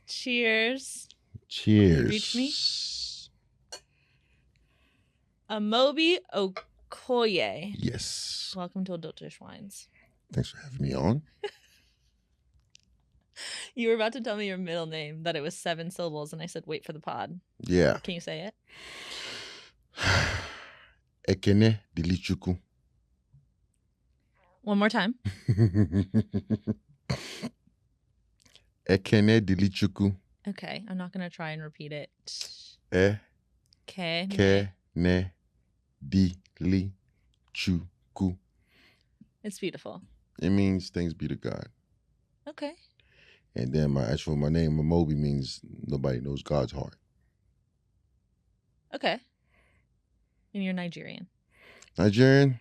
Cheers. Cheers. Reach me. Amobi Okoye. Yes. Welcome to Adultish Wines. Thanks for having me on. You were about to tell me your middle name, that it was 7 syllables, and I said, wait for the pod. Yeah. Can you say it? Ekene Dilichuku. One more time. Ekene Dilichuku. Okay, I'm not going to try and repeat it. Ekene Dilichuku. It's beautiful. It means thanks be to God. Okay. And then my name, Amobi, means nobody knows God's heart. Okay. And you're Nigerian. Nigerian,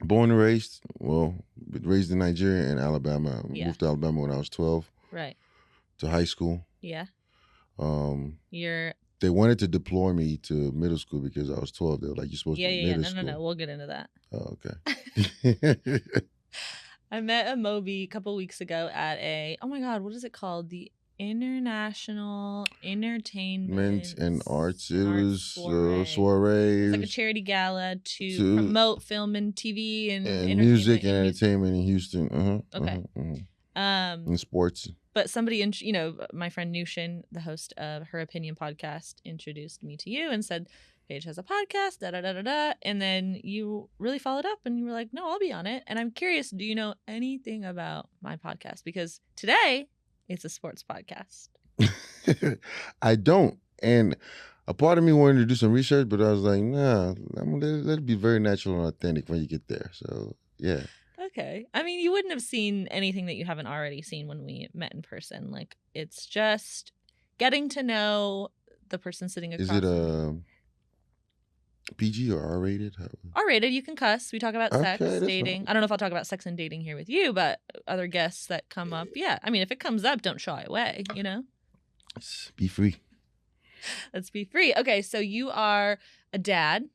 born and raised. Well, raised in Nigeria and Alabama. Yeah. Moved to Alabama when I was 12. Right. To high school. Yeah. They wanted to deploy me to middle school because I was 12. They were like, you're supposed to be middle school. No. We'll get into that. Oh, okay. I met Amobi a couple weeks ago at oh my God, what is it called? The International Entertainment and Arts. It was soiree. It's like a charity gala to promote film and TV and music and entertainment in Houston. Okay. And sports. But somebody, my friend Nushin, the host of Her Opinion podcast, introduced me to you and said, Paige has a podcast, da-da-da-da-da. And then you really followed up and you were like, no, I'll be on it. And I'm curious, do you know anything about my podcast? Because today, it's a sports podcast. I don't. And a part of me wanted to do some research, but I was like, nah, let it be very natural and authentic when you get there. So, yeah. Okay. I mean, you wouldn't have seen anything that you haven't already seen when we met in person. Like, it's just getting to know the person sitting across. Is it PG or R-rated? R-rated. You can cuss. We talk about sex, dating. I don't know if I'll talk about sex and dating here with you, but other guests that come up, yeah. I mean, if it comes up, don't shy away, Let's be free. Let's be free. Okay, so you are a dad.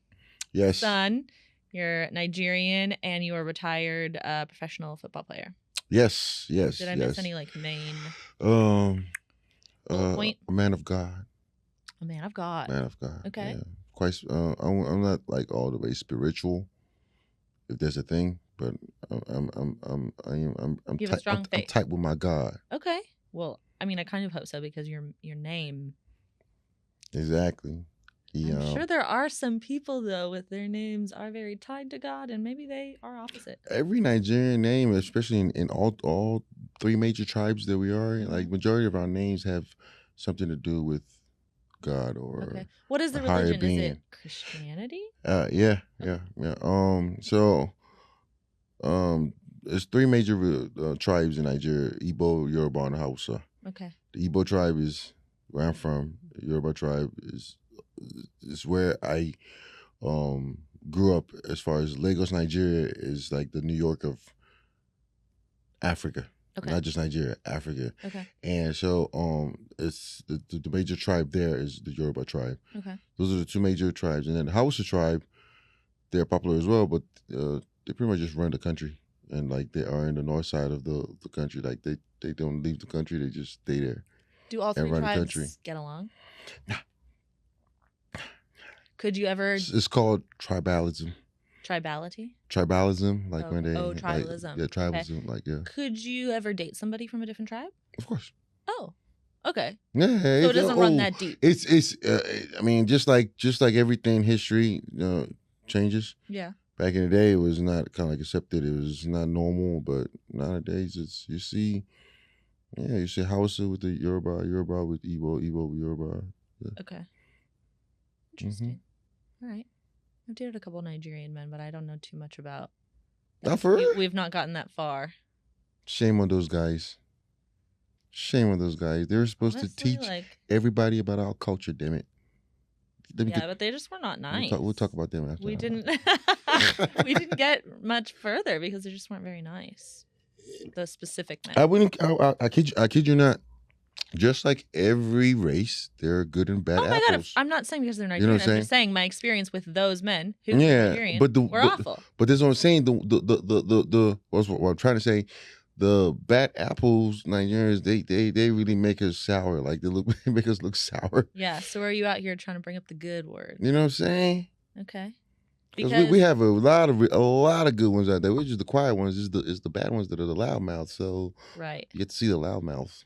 Yes. Son. You're Nigerian, and you are a retired professional football player. Yes. Did I miss any main point? A man of God. A man of God. Man of God. Okay. Yeah. Quite. I'm not like all the way spiritual, if there's a thing, but I'm you have a strong faith. I'm tight with my God. Okay. Well, I mean, I kind of hope so because your name. Exactly. I'm sure there are some people, though, with their names are very tied to God, and maybe they are opposite. Every Nigerian name, especially in all 3 major tribes that we are, like majority of our names have something to do with God or okay. What is the religion? Is it Christianity? Yeah. So, there's 3 major tribes in Nigeria: Igbo, Yoruba, and Hausa. Okay. The Igbo tribe is where I'm from. The Yoruba tribe is where I grew up. As far as Lagos, Nigeria is like the New York of Africa. Okay. Not just Nigeria, Africa. Okay. And so it's the major tribe there is the Yoruba tribe. Okay. Those are the 2 major tribes. And then the Hausa tribe, they're popular as well, but they pretty much just run the country. And like they are in the north side of the country. Like they don't leave the country, they just stay there. Do all 3 tribes get along? Nah. Could you ever? It's called tribalism. Tribalism, like when they tribalism. Like, tribalism, okay. Like. Could you ever date somebody from a different tribe? Of course. Oh, okay. Yeah. So it doesn't run that deep. It's. I mean, just like everything in history, changes. Yeah. Back in the day, it was not kind of like accepted. It was not normal, but nowadays, it's you see Hausa with the Yoruba with Igbo with Yoruba. Yeah. Okay. Interesting. All right. I've dated a couple Nigerian men, but I don't know too much about. Not for real? We've not gotten that far. Shame on those guys. They were supposed to teach everybody about our culture, damn it. But they just were not nice. We'll talk about them after. We didn't get much further because they just weren't very nice. The specific men. I kid you not. Just like every race, there are good and bad apples. God, I'm not saying because they're Nigerian. I'm just saying my experience with those men who were Nigerian were awful. But that's what I'm saying. What I'm trying to say, the bad apples Nigerians, they really make us sour. Like they make us look sour. Yeah. So are you out here trying to bring up the good word? You know what I'm saying? Okay. Because we have a lot of good ones out there. We're just the quiet ones. Is the bad ones that are the loudmouths. So right. You get to see the loudmouths.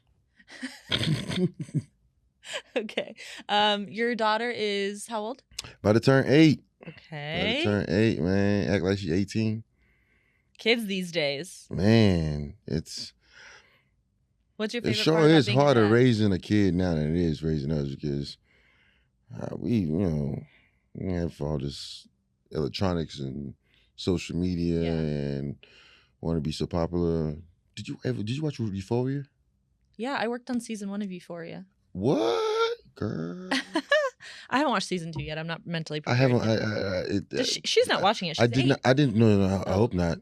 Okay. Your daughter is how old? About to turn 8. Okay. About to turn 8, man. Act like she's 18. Kids these days. Man, what's your favorite it sure part about is being harder a dad? raising a kid now than it is raising us because we have all this electronics and social media and want to be so popular. Did you watch Euphoria? Yeah, I worked on season 1 of Euphoria. What, girl? I haven't watched season 2 yet. I'm not mentally I prepared. haven't. She's not watching it. She's I did 8. not. I didn't. No. I hope not.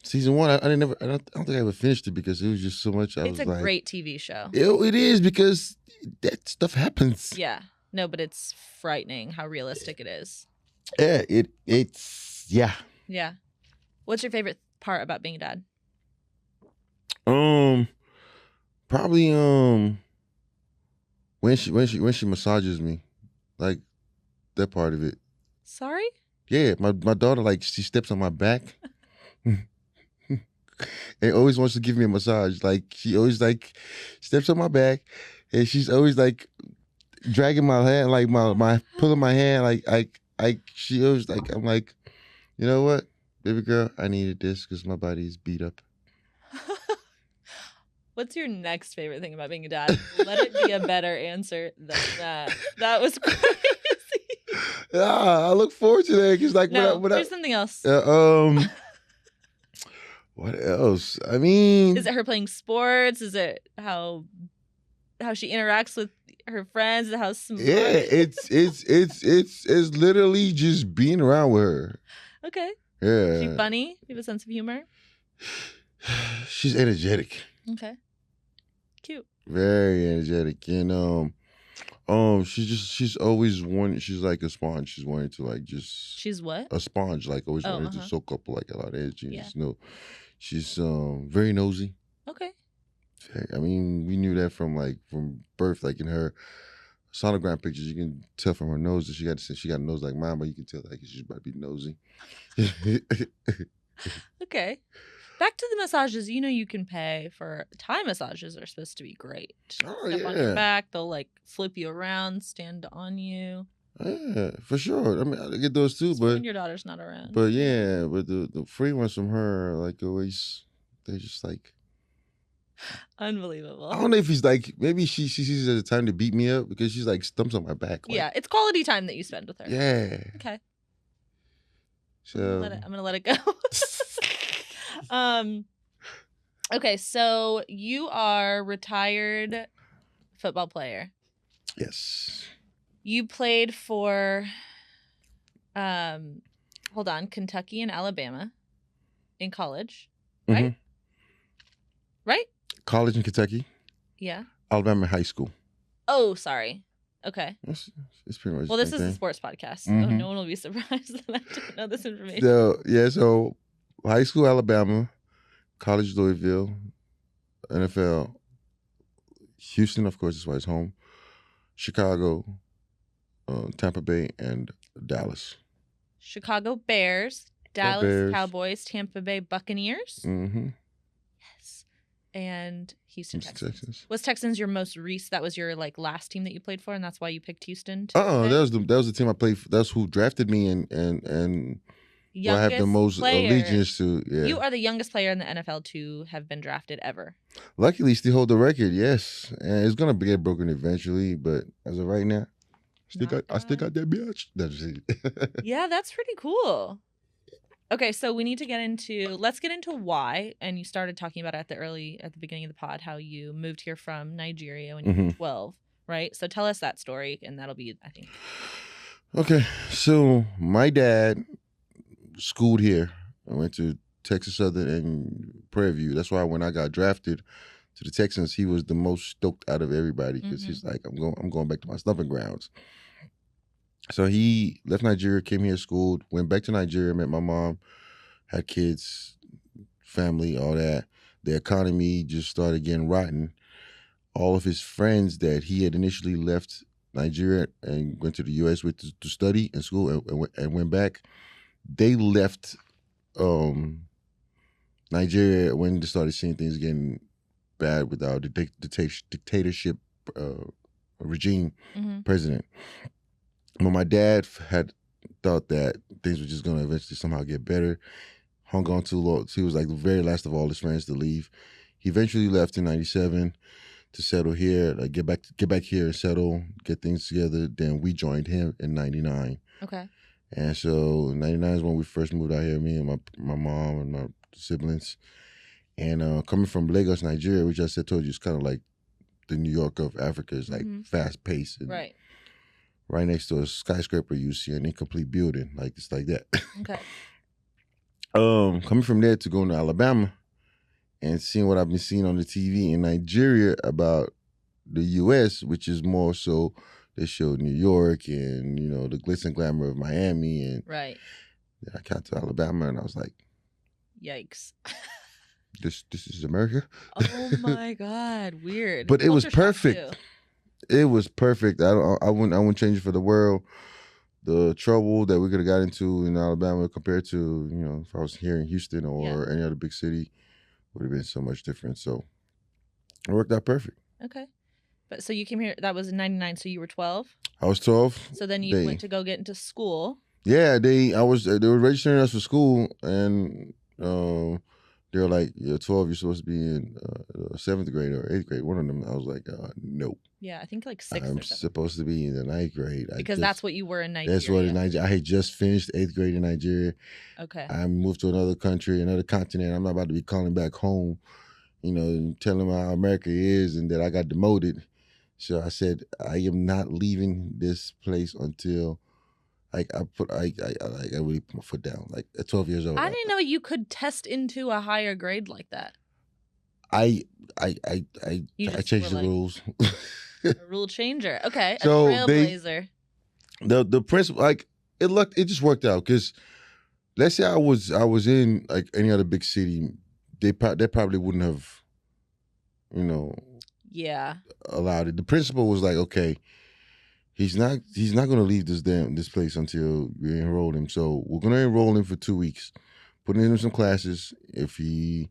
Season 1. I don't think I ever finished it because it was just so much. It's a great TV show. It is because that stuff happens. Yeah. No, but it's frightening how realistic it is. Yeah. It's yeah. Yeah. What's your favorite part about being a dad? Probably when she massages me, like that part of it. Sorry? Yeah, my daughter, like, she steps on my back and always wants to give me a massage. Like, she always like steps on my back and she's always like dragging my hand, like my pulling my hand, like she always like, I'm like, you know what, baby girl, I needed this because my body's beat up. What's your next favorite thing about being a dad? Let it be a better answer than that. That was crazy. I look forward to that because, like, there's something else. What else? I mean, is it her playing sports? Is it how she interacts with her friends? Is it how smart? Yeah, it's literally just being around with her. Okay. Yeah. Is she funny? You have a sense of humor? She's energetic. Okay. Cute. Very energetic. And she's always wanted, she's like a sponge. She's wanting to like just She's what? A sponge, like always wanted to soak up like a lot of energy. Yeah. She's very nosy. Okay. I mean, we knew that from birth, like in her sonogram pictures, you can tell from her nose that she got a nose like mine, but you can tell like she's about to be nosy. Okay. Back to the massages. You can pay for Thai massages. Are supposed to be great. Oh, Step on your back. They'll like flip you around, stand on you. Yeah, for sure. I mean, I get those too, but when your daughter's not around. But yeah, but the free ones from her, like always, they're just like unbelievable. I don't know if he's like, maybe she sees it as a time to beat me up because she's like stumps on my back. Like, yeah, it's quality time that you spend with her. Yeah. Okay. So I'm gonna let it go. Okay, so you are retired football player. Yes. You played for Kentucky and Alabama in college, right? Mm-hmm. Right? College in Kentucky. Yeah. Alabama high school. Oh, sorry. Okay. It's pretty much. Well, this is a sports podcast, so no one will be surprised that I didn't know this information. So high school Alabama, college Louisville, NFL, Houston, of course, is why it's home, Chicago, Tampa Bay, and Dallas. Chicago Bears, Dallas Cowboys, Tampa Bay Buccaneers. Mm-hmm. Yes. And Houston Texans. Was Texans your most recent? That was your last team that you played for, and that's why you picked Houston? That was the team I played for. That's who drafted me and who I have the most allegiance to. Yeah. You are the youngest player in the NFL to have been drafted ever. Luckily, still hold the record, yes. And it's gonna get broken eventually, but as of right now, I still got that bitch. That's it. Yeah, that's pretty cool. Okay, so let's get into why. And you started talking about it at the beginning of the pod, how you moved here from Nigeria when you were 12, right? So tell us that story, and that'll be, I think. Okay, so my dad schooled here. I went to Texas Southern and Prairie View. That's why when I got drafted to the Texans, he was the most stoked out of everybody because he's like, I'm going back to my stomping grounds. So he left Nigeria, came here, schooled, went back to Nigeria, met my mom, had kids, family, all that. The economy just started getting rotten. All of his friends that he had initially left Nigeria and went to the U.S. with to study in school and went back, they left Nigeria when they started seeing things getting bad with our dictatorship regime president. But my dad had thought that things were just going to eventually somehow get better. Hung on too long. He was like the very last of all his friends to leave. He eventually left in '97 to settle here, like get back here and settle, get things together. Then we joined him in '99. Okay. And so '99 is when we first moved out here, me and my mom and my siblings. And coming from Lagos, Nigeria, which I told you is kind of like the New York of Africa, is like fast paced. Right. Right next to a skyscraper, you see an incomplete building, like it's like that. Okay. Coming from there to going to Alabama and seeing what I've been seeing on the TV in Nigeria about the U.S., which is more so they showed New York and, you know, the glitz and glamour of Miami. And right. I got to Alabama and I was like, yikes. This is America? Oh my God, weird. But it was perfect. It was perfect. I wouldn't change it for the world. The trouble that we could have got into in Alabama compared to, you know, if I was here in Houston or any other big city, would have been so much different. So it worked out perfect. Okay. But so you came here, that was in '99, so you were 12? I was 12. So then you went to go get into school. Yeah, they were registering us for school, and they were like, "You're 12. You're supposed to be in 7th grade or 8th grade." One of them, I was like, "No." Yeah, I think like 6th. I'm supposed to be in the 9th grade because that's what you were in Nigeria. That's what in Nigeria. I had just finished 8th grade in Nigeria. Okay. I moved to another country, another continent. I'm not about to be calling back home, you know, and telling them how America is and that I got demoted. So I said, I am not leaving this place until I really put my foot down. Like at 12 years old. I didn't know you could test into a higher grade like that. I changed the rules. A rule changer. Okay. So a trailblazer. The principal, like it just worked out because let's say I was in like any other big city, they probably wouldn't have, you know, allowed it. The principal was like, okay, he's not gonna leave this place until we enroll him. So we're gonna enroll him for 2 weeks, put him in some classes. If he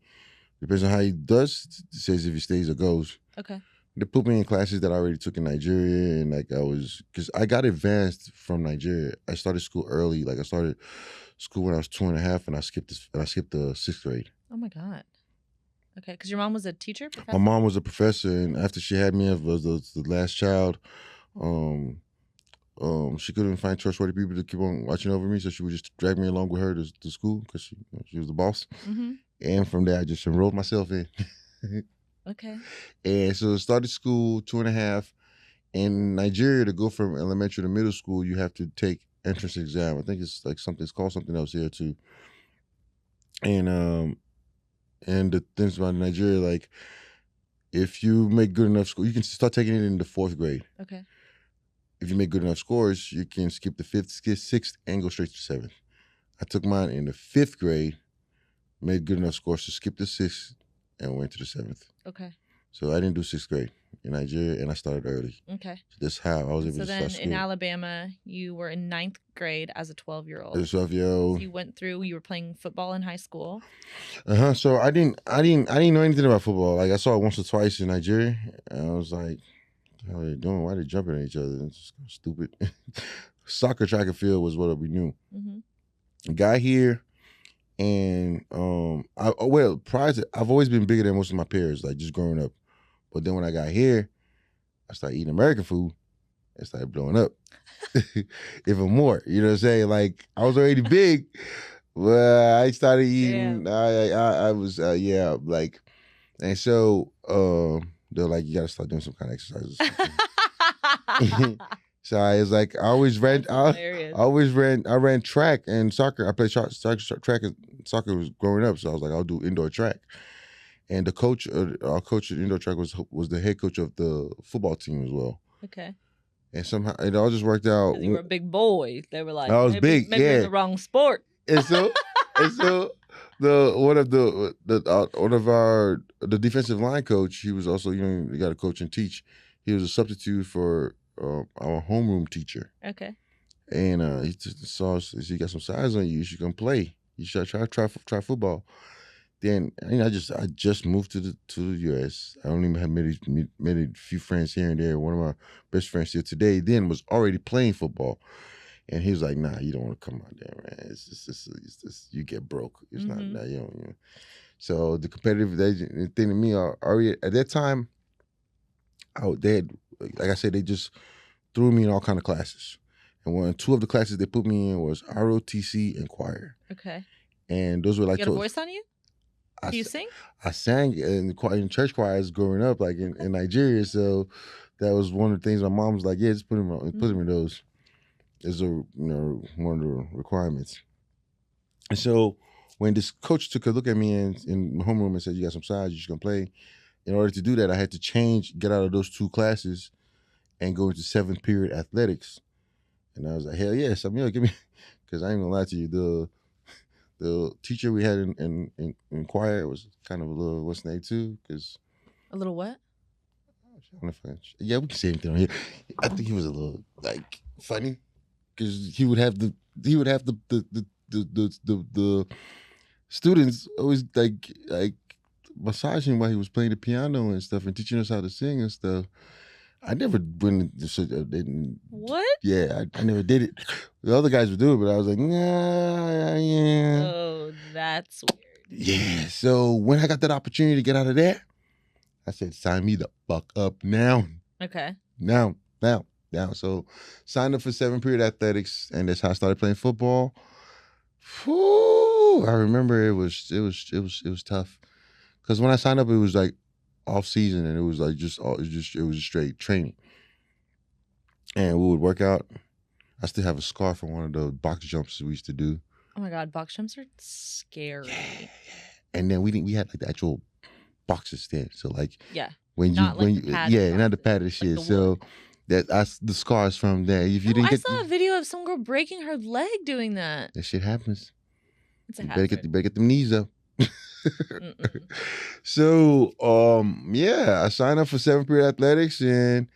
depends on how he does, says if he stays or goes. Okay. They put me in classes that I already took in Nigeria, and like because I got advanced from Nigeria. I started school early. Like I started school when I was 2.5, and I skipped the 6th grade. Oh my God. Okay, because your mom was a teacher? My mom was a professor, and after she had me as the last child, she couldn't find trustworthy people to keep on watching over me, so she would just drag me along with her to school because she was the boss. And from there, I just enrolled myself in. Okay. And so I started school 2.5. In Nigeria, to go from elementary to middle school, you have to take entrance exam. I think it's called something else here too. And the things about Nigeria, like if you make good enough school, you can start taking it in the 4th grade. Okay. If you make good enough scores, you can skip the 5th, 6th, and go straight to 7th. I took mine in the 5th grade, made good enough scores to skip the 6th, and went to the 7th. Okay. So I didn't do 6th grade in Nigeria, and I started early. Okay. So that's how I was able to start school. So then in Alabama, you were in 9th grade as a 12-year-old. As a 12-year-old. So you were playing football in high school. So I didn't know anything about football. Like I saw it once or twice in Nigeria, and I was like, what the hell are they doing? Why are they jumping at each other? It's just stupid. Soccer, track and field was what we knew. Got here, and I've always been bigger than most of my peers, like just growing up. But then when I got here, I started eating American food and started blowing up even more. You know what I'm saying? Like I was already big, but I started eating. I was like, and so they're like, you gotta start doing some kind of exercises. So I was like, I ran track and soccer. I played track and soccer was growing up. So I was like, I'll do indoor track. And the coach, our coach at indoor track was the head coach of the football team as well. Okay. And somehow it all just worked out. You were a big boy. They were like, I was big, maybe in the wrong sport. And so one of our the defensive line coach. He was also you got to coach and teach. He was a substitute for our homeroom teacher, Okay. and he saw us. He got some size on you. You should come play. You should try football. Then I just moved to the U.S. I only have made a few friends here and there. One of my best friends still today then was already playing football, and he was like, "Nah, you don't want to come out there, man. It's just you get broke. It's not that you know." So the competitive thing to me already at that time, they had, like I said, they just threw me in all kind of classes, and two of the classes they put me in was ROTC and choir. Okay. And those were like you got a voice on you? Do you sing? I sang in church choirs growing up, like in Nigeria. So that was one of the things my mom was like, "Yeah, just put him in those." Is one of the requirements. And so when this coach took a look at me in my homeroom and said, "You got some size, you should come play." In order to do that, I had to get out of those two classes, and go into 7th period athletics. And I was like, "Hell yes, give me," because I ain't gonna lie to you, the teacher we had in choir was kind of a little what's name too, because a little what? Yeah, we can say anything on here. I think he was a little like funny because he would have the students always like massaging while he was playing the piano and stuff and teaching us how to sing and stuff. I never went into what? Yeah, I never did it. The other guys would do it, but I was like, nah, yeah. Oh, that's weird. Yeah. So when I got that opportunity to get out of that, I said, sign me the fuck up now. Okay. Now. So signed up for 7th period athletics, and that's how I started playing football. Whew, I remember it was tough. Because when I signed up, it was like off season, and it was like it was straight training. And we would work out. I still have a scar from one of the box jumps we used to do. Oh my God, box jumps are scary. Yeah. And then we had like the actual boxes there. So like when not the padded shit. Like so that's the scars from there. If you I saw a video of some girl breaking her leg doing that. That shit happens. It's a hazard. You better get them knees up. So I signed up for 7th period athletics and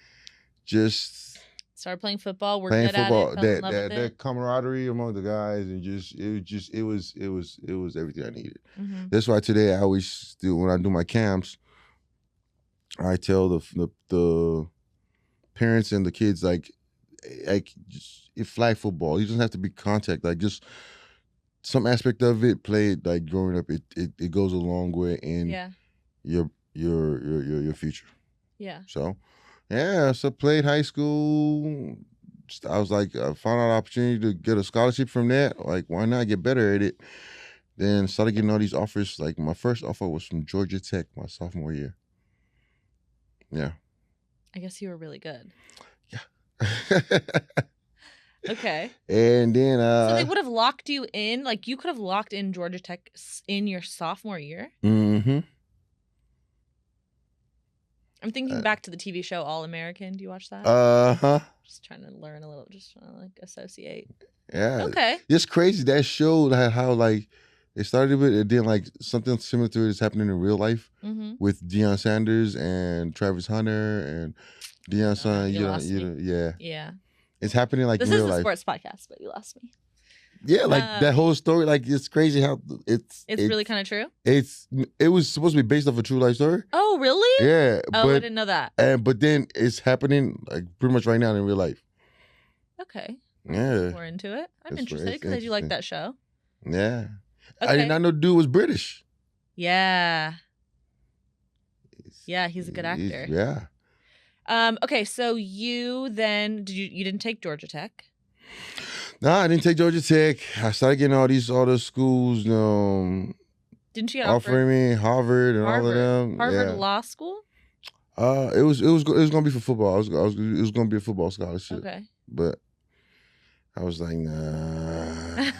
just started playing football. Worked at it. Fell in love with that camaraderie among the guys, and it was everything I needed. Mm-hmm. That's why today I always do, when I do my camps, I tell the parents and the kids like just flag football. You don't have to be contact, like just some aspect of it played like growing up. It goes a long way in your future. Yeah. So played high school. I was like, I found out an opportunity to get a scholarship from that. Like, why not get better at it? Then started getting all these offers. Like, my first offer was from Georgia Tech my sophomore year. Yeah. I guess you were really good. Yeah. Okay. And then so they would have locked you in, like you could have locked in Georgia Tech in your sophomore year. Mm-hmm. I'm thinking back to the TV show All American. Do you watch that? Just trying to learn a little, just trying to like associate. Yeah. Okay. It's crazy. That showed how like it started with it, then like something similar to it is happening in real life with Deion Sanders and Travis Hunter and Deion's son. Yeah. It's happening like this in real life. This is a sports podcast, but you lost me. Yeah, like that whole story, like it's crazy how it's really kind of true. It was supposed to be based off a true life story. Oh, really? Yeah. Oh, I didn't know that. But then it's happening like pretty much right now in real life. Okay. Yeah. We're into it. I'm interested because you like that show. Yeah. Okay. I did not know the dude was British. Yeah. Yeah, he's a good actor. Yeah. Okay, so you then you didn't take Georgia Tech? No, I didn't take Georgia Tech. I started getting all the schools. Didn't you get offering me Harvard and all of them? Harvard Law School? It was gonna be for football. It was gonna be a football scholarship. Okay, but I was like, nah.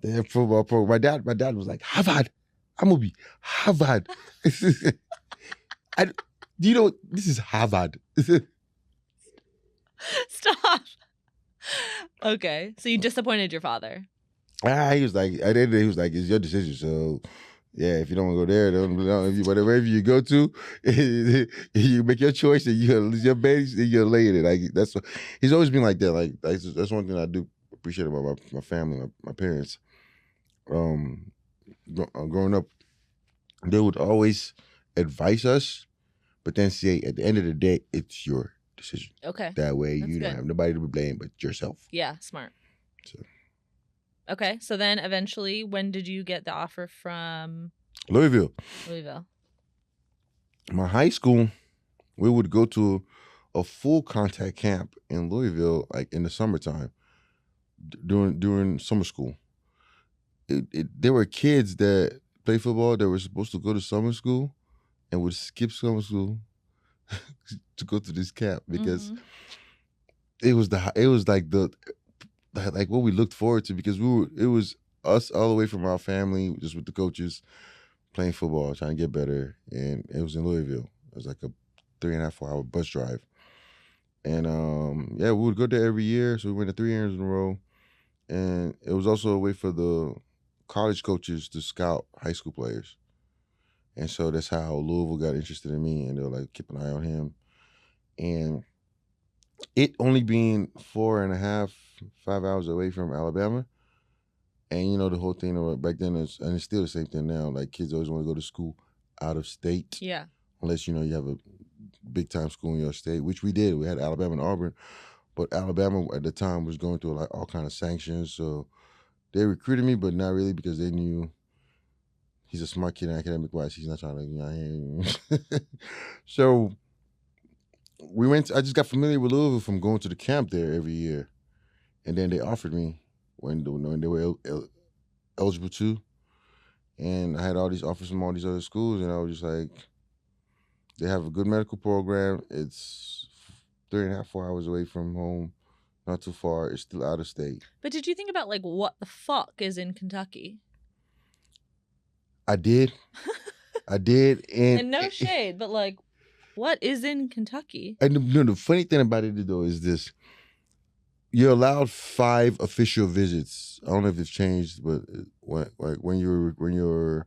That football program. My dad was like, Harvard. Amobi, Harvard. Do you know this is Harvard? Stop. Okay, so you disappointed your father. He was like, at the end of the day, he was like, it's your decision. So, yeah, if you don't want to go there, whatever you go to, you make your choice and your baby, you're lay in it. Like he's always been like that. Like that's one thing I do appreciate about my family, my parents. Growing up, they would always advise us, but then say at the end of the day, it's your decision. Okay. That way, That's you don't good. have nobody to blame but yourself. Yeah, smart. So. Okay, so then eventually, when did you get the offer from Louisville? My high school, we would go to a full contact camp in Louisville, like in the summertime, during summer school. There were kids that play football that were supposed to go to summer school and would skip summer school to go to this camp because it was like what we looked forward to, because it was us all the way from our family, just with the coaches playing football, trying to get better, and it was in Louisville. It was like a 3.5-4 hour bus drive, and we would go there every year. So we went to 3 years in a row, and it was also a way for the college coaches to scout high school players, and so that's how Louisville got interested in me, and they were like, keep an eye on him, and it only being 4.5, 5 hours away from Alabama. And you know, the whole thing back then is, and it's still the same thing now, like kids always want to go to school out of state. Yeah. Unless, you have a big time school in your state, which we did. We had Alabama and Auburn, but Alabama at the time was going through like all kind of sanctions. So they recruited me, but not really, because they knew he's a smart kid academic wise. He's not trying to, So I just got familiar with Louisville from going to the camp there every year. And then they offered me when they were eligible to. And I had all these offers from all these other schools, and I was just like, they have a good medical program. It's 3.5, 4 hours away from home, not too far. It's still out of state. But did you think about like what the fuck is in Kentucky? I did. And no shade, but like, what is in Kentucky? And the funny thing about it though is this: you're allowed 5 official visits. I don't know if it's changed, but when you're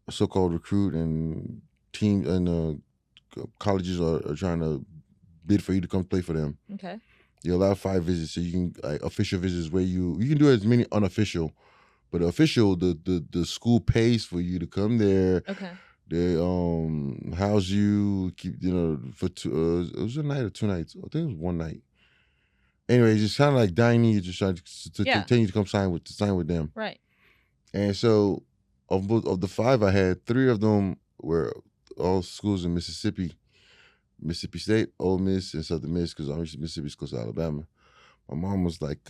a so-called recruit and team and colleges are trying to bid for you to come play for them. Okay. You're allowed 5 visits, so you can official visits where you can do as many unofficial, but official, the school pays for you to come there. Okay. They house you, keep for it was a night or 2 nights. I think it was 1 night. Anyway, just kind of like dining. You just trying to continue to come sign with them. Right. And so of the 5 I had, 3 of them were all schools in Mississippi State, Ole Miss, and Southern Miss, because obviously Mississippi's close to Alabama. My mom was like,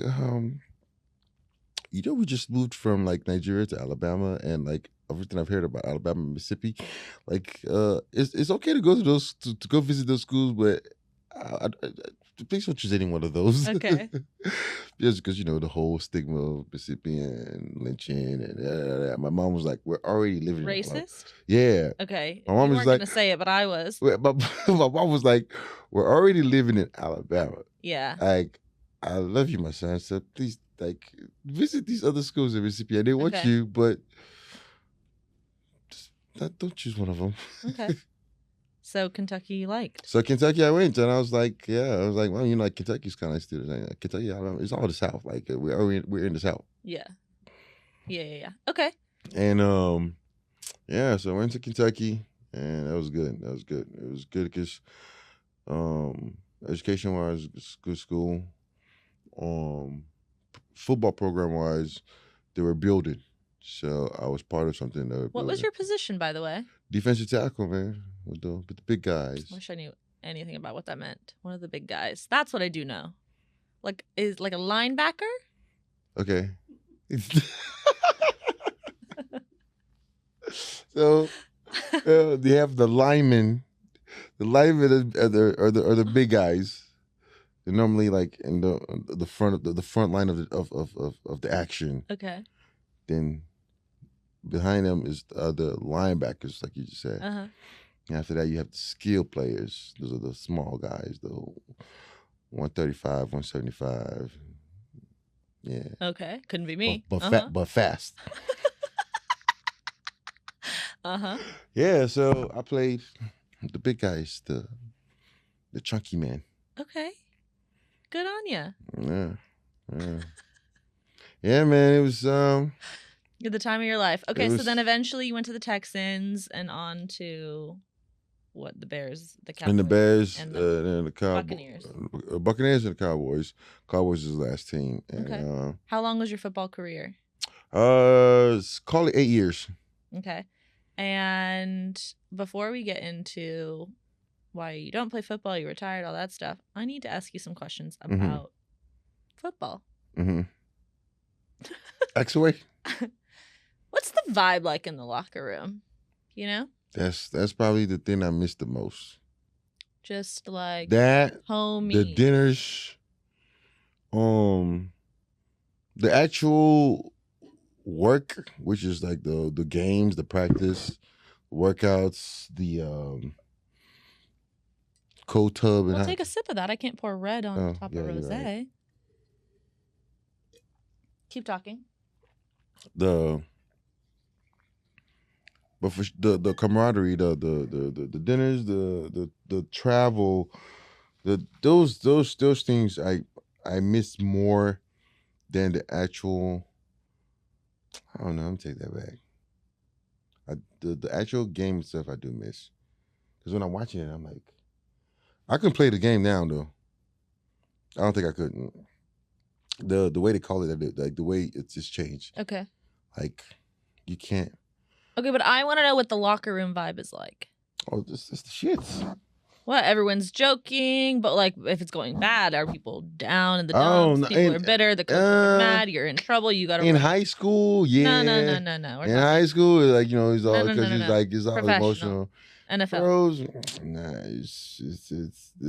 we just moved from like Nigeria to Alabama, and like everything I've heard about Alabama and Mississippi, like it's okay to go to those to go visit those schools, but please don't choose any one of those. Okay. Just because the whole stigma of Mississippi and lynching and my mom was like, we're already living racist. Yeah. Okay. My mom was was like, gonna say it, but I was. My mom was like, we're already living in Alabama. Yeah. Like, I love you, my son. So please, like, visit these other schools in Mississippi. And they want you, but just don't choose one of them. Okay. So Kentucky you liked. So Kentucky I went, and I was like, well, like Kentucky's kind of still Kentucky, Alabama, it's all the South. Like we're in the South. Yeah. Okay. And so I went to Kentucky, and that was good. It was good because education wise, it's a good school. Football program wise, they were building. So I was part of something. What was your position, by the way? Defensive tackle, man, with the big guys. I wish I knew anything about what that meant. One of the big guys. That's what I do know. Like, is like a linebacker? Okay. So they have the linemen. The linemen are the big guys. They're normally like in the front of the front line of the action. Okay. Then behind them is the linebackers, like you just said. Uh-huh. And after that, you have the skill players. Those are the small guys, the 135, 175. Yeah. Okay. Couldn't be me. But fast. Yeah, so I played the big guys, the chunky man. Okay. Good on you. Yeah. Yeah. Yeah, man, it was You're the time of your life. Okay, it so then was eventually you went to the Texans and on to what, the Bears, the Cowboys, and the Bears and and the Buccaneers. Buccaneers and the Cowboys. Cowboys is the last team. And Okay. How long was your football career? Call it 8 years. Okay. And before we get into why you don't play football, you retired, all that stuff, I need to ask you some questions about football. Ask away. What's the vibe like in the locker room? You know? That's probably the thing I miss the most. Just like that, homie. the dinners, the actual work, which is like the games, the practice, workouts, the cold tub. Well, take a sip of that. I can't pour red on top of rosé. Right. Keep talking. But for the camaraderie, the dinners, the travel, those things I miss more than the actual. I don't know. I'm gonna take that back. The actual game itself I do miss, because when I'm watching it, I'm like, I can play the game now though. I don't think I could. The way they call it, like the way it's just changed. Okay. Like, you can't. Okay, but I want to know what the locker room vibe is like. Oh, this is the shits. What? Everyone's joking, but like, if it's going bad, are people down in the dumps? People are bitter. The coaches are mad. You're in trouble. You got to. In high school, yeah. No. In high school, like, you know, it's all because it's like it's all emotional. NFL. Bros, nah,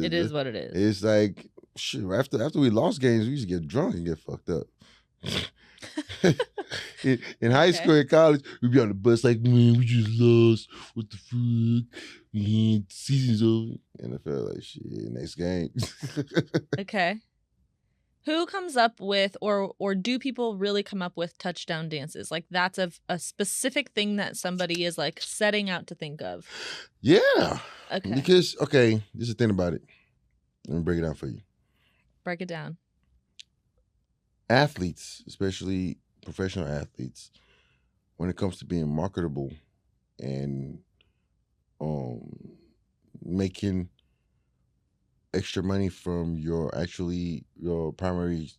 it is what it is. It's like shit. After we lost games, we used to get drunk and get fucked up. in high school and college, we'd be on the bus like, man, we just lost. What the fuck? Man, season's over. NFL, like, shit, next game. Okay. Who comes up with, or do people really come up with touchdown dances? Like, that's a specific thing that somebody is like setting out to think of. Yeah. Okay. Because, this is the thing about it. Let me break it down for you. Break it down. Athletes, especially professional athletes, when it comes to being marketable and making extra money from your primary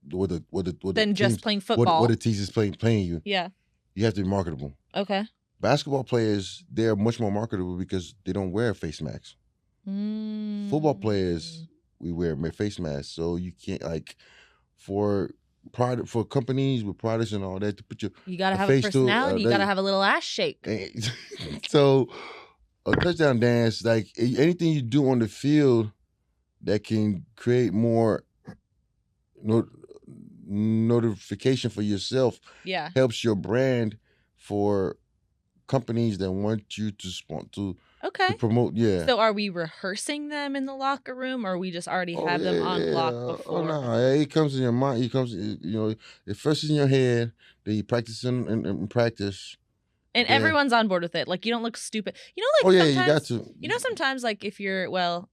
than just playing football. What the teams is playing you. Yeah. You have to be marketable. Okay. Basketball players, they're much more marketable because they don't wear face masks. Football players, we wear face masks, so you can't, like, for companies with products and all that, to put you gotta have a personality. You gotta have a little ass shake. So a touchdown dance, like anything you do on the field that can create more notification for yourself, helps your brand for companies that want you to promote. Yeah. So are we rehearsing them in the locker room, or we just already have them on block before? Oh no, it comes in your mind. It comes, it first is in your head. Then you practice in practice. And everyone's on board with it. Like, you don't look stupid. You know, like, sometimes, you got to. You know, sometimes, like, if you're,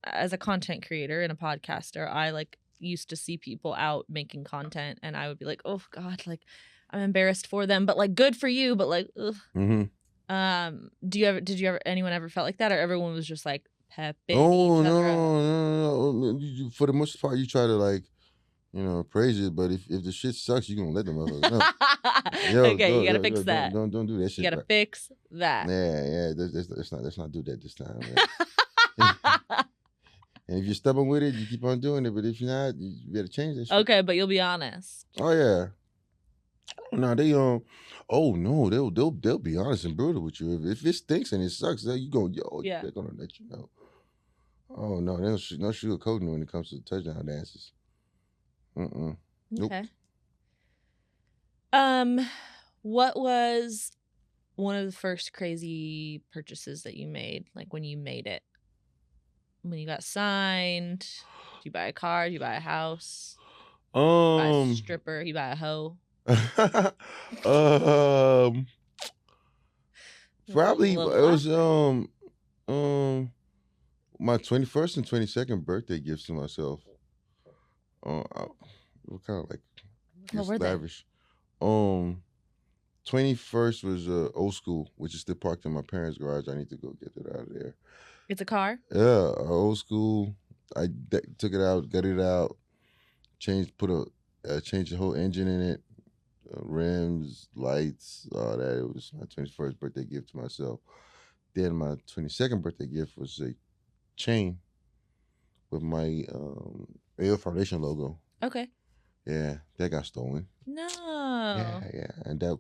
as a content creator and a podcaster, I, like, used to see people out making content, and I would be like, oh, God, like, I'm embarrassed for them. But, like, good for you, but, like, ugh. Did anyone ever felt like that? Or everyone was just, like, pepping each other up? No. For the most part, you try to, like, praise it, but if the shit sucks, you're gonna let them know. You gotta fix that. Don't do that shit. You gotta fix that. Yeah. Let's not do that this time. And if you're stubborn with it, you keep on doing it. But if you're not, you better change that shit. Okay, but you'll be honest. Oh yeah. No, they'll be honest and brutal with you. If it stinks and it sucks, they're gonna let you know. Oh no, no sugarcoating when it comes to touchdown dances. Okay. Nope. What was one of the first crazy purchases that you made? Like, when you made it, when you got signed, did you buy a car? Did you buy a house? Buy a Um, stripper. You buy a hoe. um, probably it Little was flashlight. my 21st and 22nd birthday gifts to myself. What kind of like What it's were they? lavish. 21st was old school, which is still parked in my parents' garage. I need to go get it out of there. It's a car. Yeah, old school. I took it out, got it out, changed the whole engine in it, rims, lights, all that. It was my 21st birthday gift to myself. Then my 22nd birthday gift was a chain with my AO Foundation logo. Okay. Yeah, that got stolen. No. Yeah, and that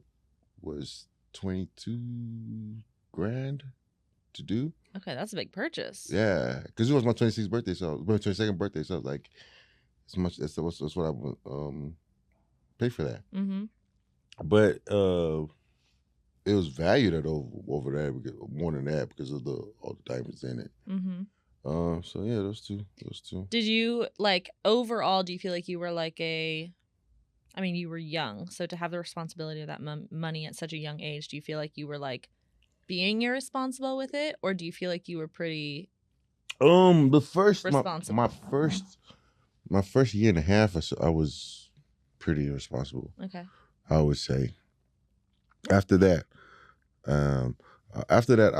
was 22 grand to do. Okay, that's a big purchase. Yeah, because it was my 26th birthday, so my 22nd birthday, so I was like, as much that's what I would pay for that. Mm-hmm. But it was valued at over that, more than that, because of all the diamonds in it. Mm-hmm. So yeah, those two. Did you like overall? Do you feel like you were like you were young, so to have the responsibility of that money at such a young age, do you feel like you were like being irresponsible with it, or do you feel like you were pretty the first responsible? my first year and a half, I was pretty irresponsible. Okay. I would say. After that, I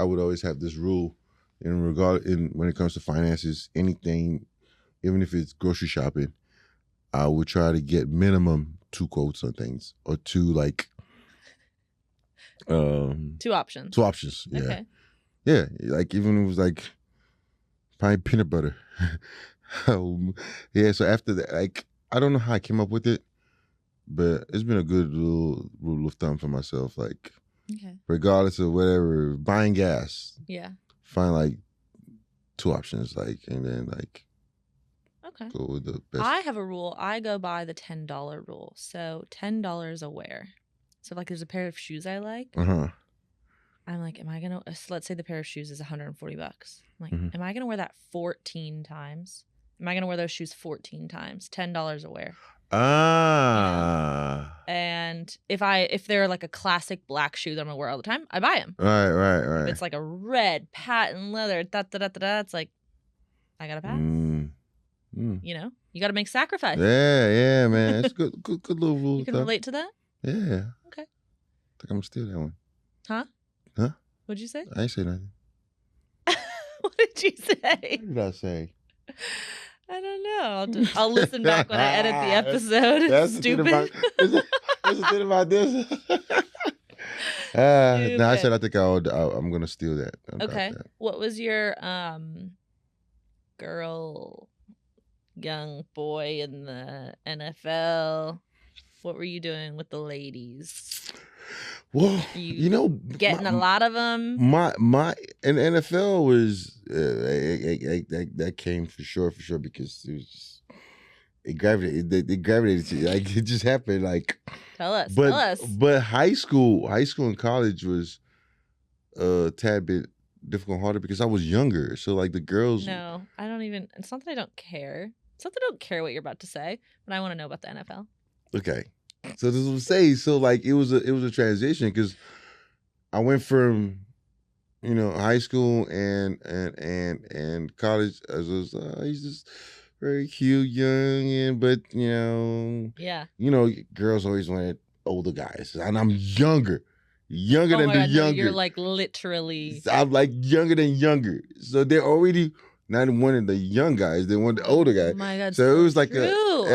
would always have this rule when it comes to finances, anything, even if it's grocery shopping, I would try to get minimum 2 quotes on things, or 2 2 options. 2 options. Yeah. Okay. Yeah, like even if it was like probably peanut butter. Yeah, so after that, like I don't know how I came up with it, but it's been a good little rule of thumb for myself. Like, okay, regardless of whatever, buying gas. Yeah. Find like 2 options, like, and then like okay, go with the best. I have a rule. I go by the $10 rule. So $10 a wear. So like there's a pair of shoes I like. I'm like, am I gonna? Let's say the pair of shoes is $140. I'm like, am I gonna wear that 14 times? Am I gonna wear those shoes 14 times? $10 a wear. And if they're like a classic black shoe that I'm gonna wear all the time, I buy them. Right. If it's like a red patent leather, it's like I gotta pass. You know, you gotta make sacrifice. Yeah, man. It's good little rule. You can relate to that? Yeah. Okay. I think I'm gonna steal that one. Huh? Huh? What'd you say? I ain't say nothing. What did you say? What did I say? I don't know. I'll listen back when I edit the episode. That's Stupid. That's the thing about this. No, I said I think I'm gonna steal that. Okay. That. What was your young boy in the NFL? What were you doing with the ladies? Well, you know, getting a lot of them. My and NFL was that came for sure because it was just it gravitated to, like, it just happened, like. Tell us. But high school and college was a tad bit difficult and harder because I was younger. So like the girls. No, I don't even. It's not that I don't care. It's not that I don't care what you're about to say, but I want to know about the NFL. Okay. So this will say, so like it was a transition because I went from, high school and college as he's just very cute, young, but yeah, girls always wanted older guys, and I'm younger than the younger. No, you're like literally. I'm like younger than younger, so they're already. Not wanting the young guys, they wanted the older guys. Oh my God! So it was like true.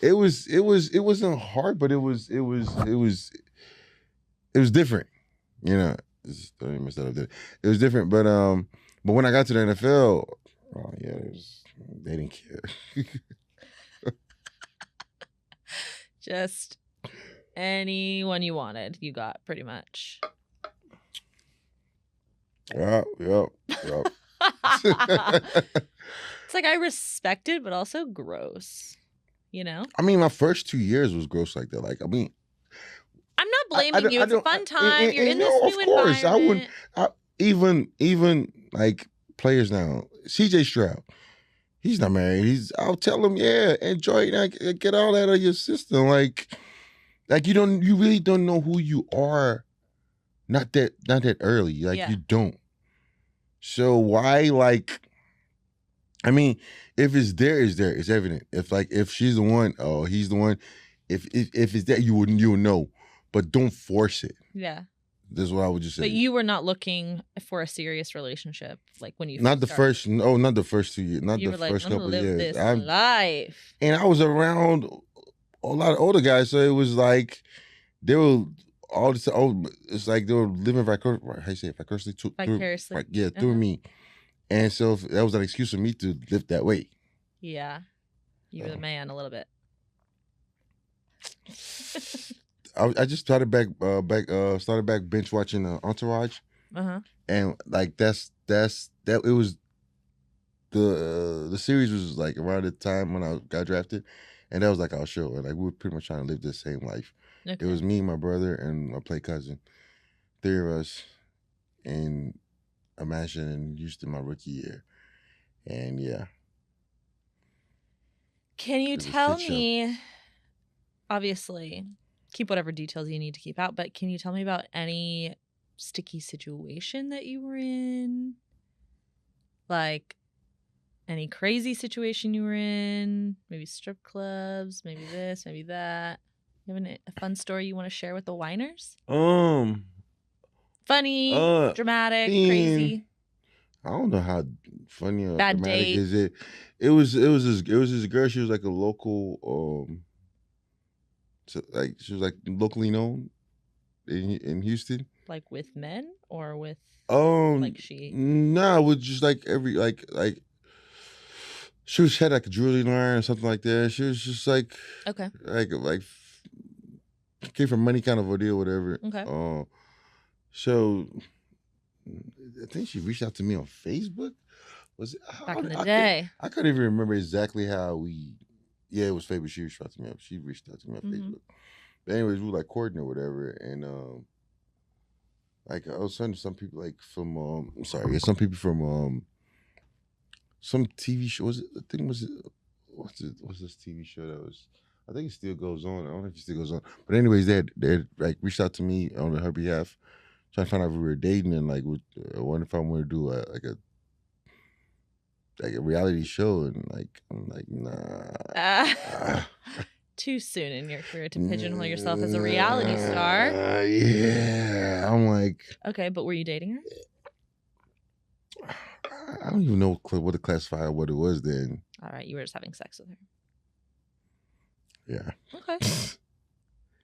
it wasn't hard, but it was different. It was different, but when I got to the NFL, oh yeah, they didn't care. Just anyone you wanted, you got pretty much. Yep. It's like I respect it, but also gross. I mean, my first 2 years was gross like that. Like, I mean, I'm not blaming you. It's a fun time. You're in this new environment. I wouldn't. Even like players now. CJ Stroud. He's not married. I'll tell him, yeah, enjoy it. Like, get all that out of your system. Like you really don't know who you are. Not that early. Like Yeah. you don't. So why I mean, if it's there, it's there. It's evident. If she's the one, oh, he's the one. If it's there, you'll know. But don't force it. Yeah. That's what I would just say. But you were not looking for a serious relationship, like when you not the started. first. No, not the first 2 years. Not You the were like, first I'm gonna couple live of this years. life. And I was around a lot of older guys, so it was like they were all this. Oh, it's like they were living vicariously. How you say it? Vicariously? Vicariously. Through me. And so that was an excuse for me to live that way. Yeah, you were the man a little bit. I just started back binge watching Entourage, and like that. It was the series was like around the time when I got drafted, and that was like our show. And like we were pretty much trying to live the same life. Okay. It was me, my brother, and my play cousin, 3 of us, in a mansion in Houston my rookie year, and yeah. Can you tell me? Obviously, keep whatever details you need to keep out, but can you tell me about any sticky situation that you were in? Like any crazy situation you were in? Maybe strip clubs, maybe this, maybe that. You have a fun story you want to share with the Whiners? Funny, dramatic, crazy. I don't know how funny or bad dramatic date. Is it. It was this girl. She was like a local so like she was like locally known in Houston. Like with men or with like she? Nah, with just like every like she had like a jewelry line or something like that. She was just like okay, like came from money kind of a deal, whatever. Okay. So I think she reached out to me on Facebook. Was it back in the day? I couldn't even remember exactly how we. Yeah, it was Facebook. She reached out to me. She reached out to me on Facebook. But anyways, we were like courting or whatever, and like all of a sudden, some people like from some people from some TV show. Was it? I think what's this TV show that was? I think it still goes on. I don't know if it still goes on. But anyways, they had like reached out to me on her behalf, trying to find out if we were dating, and like I wonder if I want to do a reality show, and like I'm like nah. Too soon in your career to pigeonhole yourself as a reality star. Yeah, I'm like okay, but were you dating her? I don't even know what to classify what it was then. All right, you were just having sex with her. Yeah. Okay.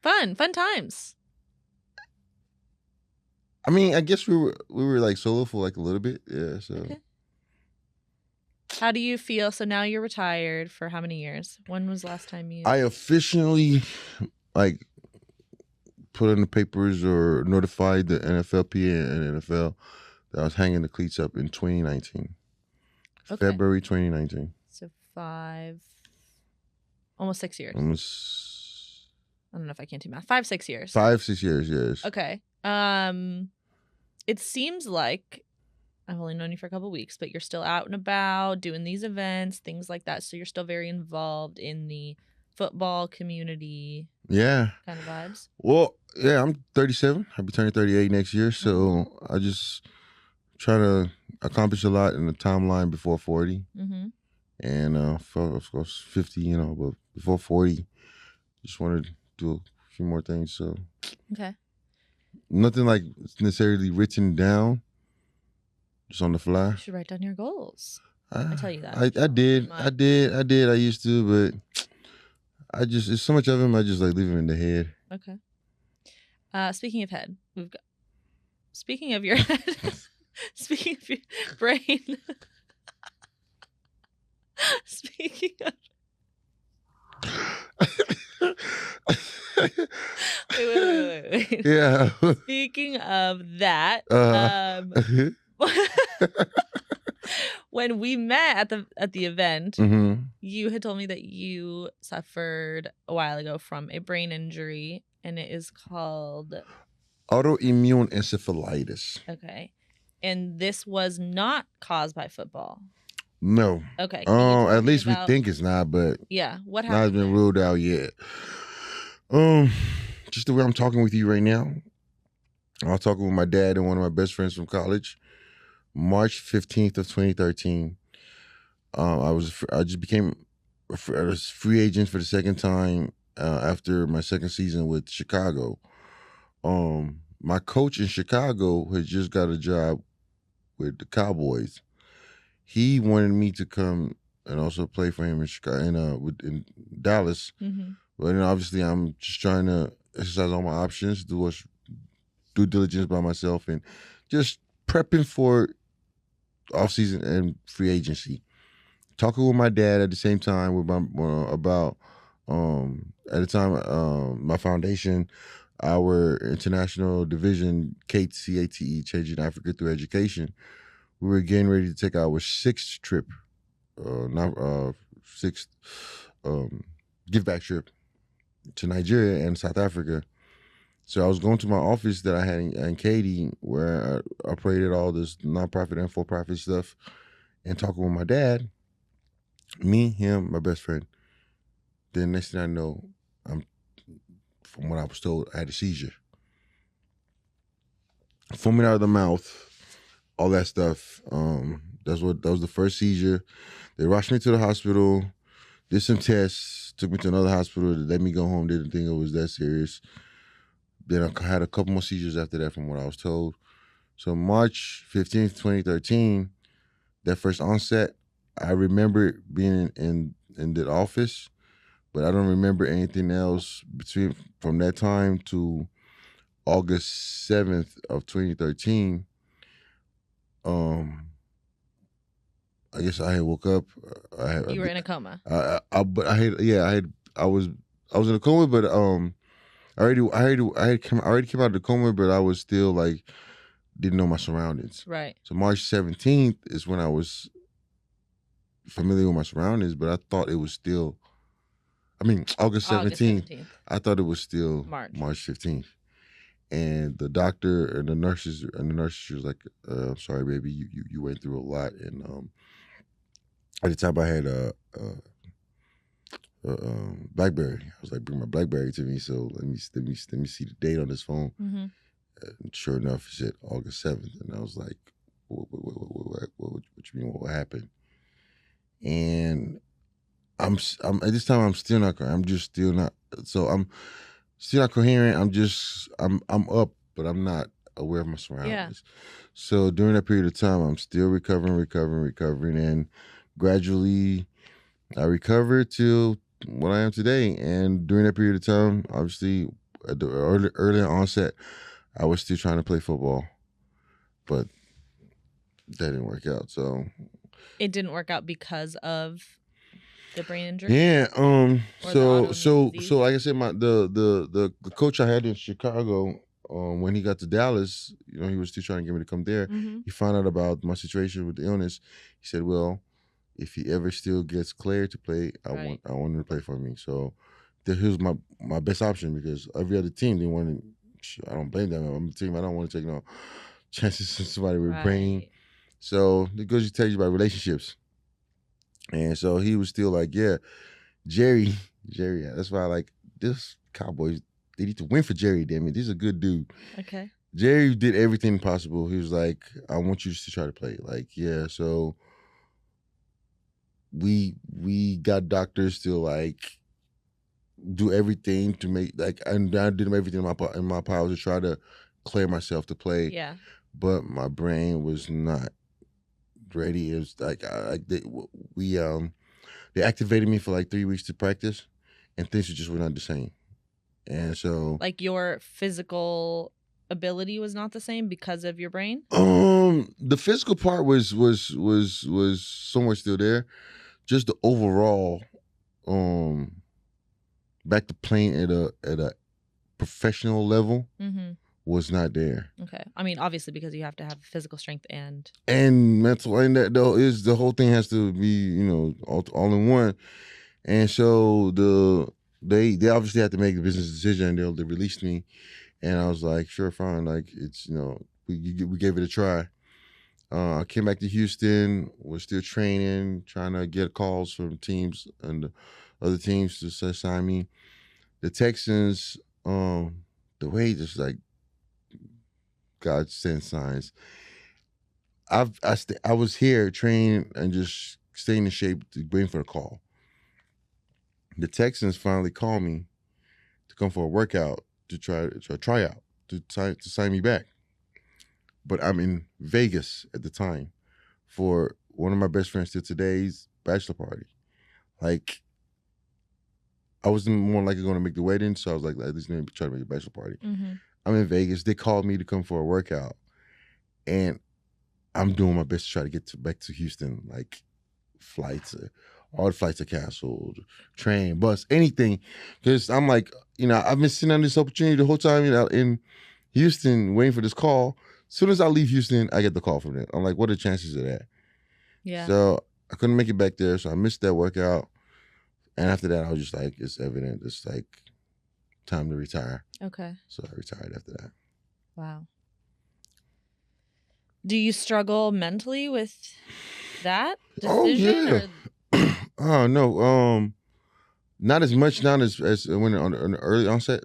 Fun times. I mean, I guess we were like solo for like a little bit, yeah. So. Okay. How do you feel? So now you're retired for how many years? When was the last time you? I officially like put in the papers or notified the NFLPA and NFL that I was hanging the cleats up in 2019. Okay. February 2019. So almost 6 years. I don't know if I can't do math. 5-6 years. 5-6 years, yes. Okay. It seems like I've only known you for a couple of weeks, but you're still out and about doing these events, things like that. So you're still very involved in the football community. Yeah. Kind of vibes. Well, yeah, I'm 37. I'll be turning 38 next year. So I just try to accomplish a lot in the timeline before 40. And of course 50, but before 40, just want to do a few more things. So okay. Nothing like necessarily written down. Just on the fly. You should write down your goals. I tell you that. I did. I used to, but there's so much of them. I just like leave them in the head. Okay. Speaking of head, speaking of your head, speaking of your brain, speaking of. Wait. Yeah. Speaking of that, when we met at the event, you had told me that you suffered a while ago from a brain injury, and it is called Autoimmune Encephalitis. Okay. And this was not caused by football. No. Okay, can you talk At to me least we about? think it's not, but Yeah, what not happened been there? ruled out yet. Just the way I'm talking with you right now. I was talking with my dad and one of my best friends from college, March 15th of 2013. I just became a free agent for the second time after my second season with Chicago. My coach in Chicago had just got a job with the Cowboys. He wanted me to come and also play for him in Chicago in Dallas. Mm-hmm. But then obviously I'm just trying to exercise all my options, do what's due diligence by myself, and just prepping for offseason and free agency. Talking with my dad at the same time with my about at the time my foundation, our international division, CATE, Changing Africa Through Education. We were getting ready to take our sixth trip, not sixth give back trip to Nigeria and South Africa. So I was going to my office that I had in Katy, where I operated all this nonprofit and for-profit stuff, and talking with my dad, me, him, my best friend. Then next thing I know, from what I was told, I had a seizure. Foaming out of the mouth, all that stuff. That was the first seizure. They rushed me to the hospital, did some tests, took me to another hospital, let me go home, didn't think it was that serious. Then I had a couple more seizures after that from what I was told. So March 15th, 2013, that first onset, I remember being in the office, but I don't remember anything else from that time to August 7th of 2013. I guess I had woke up. You were in a coma. But I was in a coma, but I already came out of the coma, but I was still like didn't know my surroundings. Right. So March 17th is when I was familiar with my surroundings, but I thought it was still. I mean, August 17th. I thought it was still March 15th. And the doctor and the nurses was like, "I'm sorry, baby, you went through a lot." And at the time, I had a BlackBerry. I was like, "Bring my BlackBerry to me." So let me see the date on this phone. Mm-hmm. And sure enough, it said August 7th, and I was like, "What you mean? What happened?" And I'm at this time I'm still not. I'm just still not. So I'm still not coherent. I'm up, but I'm not aware of my surroundings. Yeah. So during that period of time, I'm still recovering, and gradually I recovered to what I am today. And during that period of time, obviously at the early onset, I was still trying to play football, but that didn't work out. So it didn't work out because of the brain injury. Yeah. So like I said, the coach I had in Chicago, when he got to Dallas, he was still trying to get me to come there. Mm-hmm. He found out about my situation with the illness. He said, "Well, if he ever still gets cleared to play, I want him to play for me." So here's my best option, because every other team they wanted. I don't blame them. I'm a team. I don't want to take no chances in somebody with brain. So it goes to tell you about relationships. And so he was still like, "Yeah, Jerry, that's why I like this Cowboys. They need to win for Jerry, damn it. This is a good dude." Okay. Jerry did everything possible. He was like, "I want you to try to play." Like, yeah, so we got doctors to like do everything to make and I did everything in my power to try to clear myself to play. Yeah. But my brain was not ready. It was like they activated me for like 3 weeks to practice, and things just were not the same. And so, like, your physical ability was not the same because of your brain. The physical part was somewhere still there. Just the overall, back to playing at a professional level. Mm-hmm. Was not there. Okay. I mean, obviously, because you have to have physical strength and mental, and that though is the whole thing has to be, all in one. And so they obviously had to make the business decision, and they released me, and I was like, sure, fine, like it's we gave it a try. I came back to Houston, was still training, trying to get calls from teams and other teams to sign me. The Texans, the way just like God sent signs. I was here training and just staying in shape, waiting for the call. The Texans finally called me to come for a workout to try out to sign me back. But I'm in Vegas at the time for one of my best friends till today's bachelor party. Like, I wasn't more likely going to make the wedding, so I was like, at least let me try to make a bachelor party. Mm-hmm. I'm in Vegas. They called me to come for a workout, and I'm doing my best to try to get back to Houston. Like, all the flights are canceled, train, bus, anything. Because I'm like, I've been sitting on this opportunity the whole time, in Houston, waiting for this call. As soon as I leave Houston, I get the call from them. I'm like, what are the chances of that? Yeah. So I couldn't make it back there, so I missed that workout. And after that, I was just like, it's evident. It's like time to retire. Okay. So I retired after that. Wow. Do you struggle mentally with that decision? Oh, yeah. Oh, no. Not as much now as when on the early onset.